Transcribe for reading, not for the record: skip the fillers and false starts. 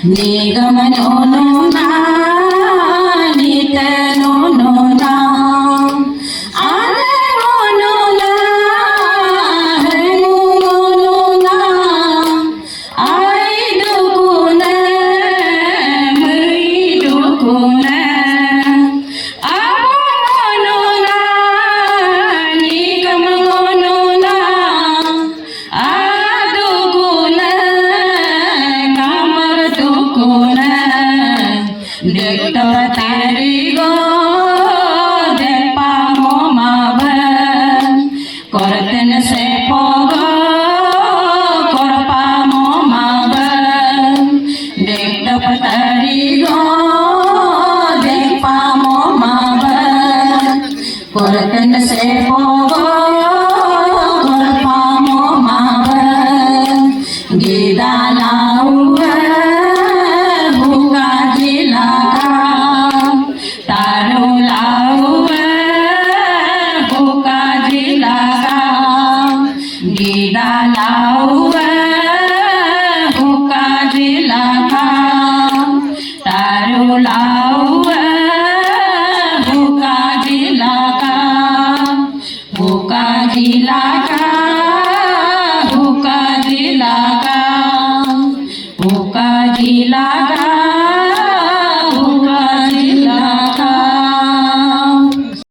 निगम no no ना नित no no ना आने नो नो ना है नो नो ना आई दुकुन मई दुकुन आबो नो ना निगम नो ना आदुकुन कामर दुकुन देखता तारी गो देपा मोमाब करतन से पोग करपा मोमाब देखता तारी गो देपा मोमाब करतन से पोग करपा मोमाब गीदा लाउव भूका जिला तारो लाउव भूका जिला गीदा लाउव भूका जिला तारो लाउव भूका जिला भूका जिला भूका जिला भूका जिला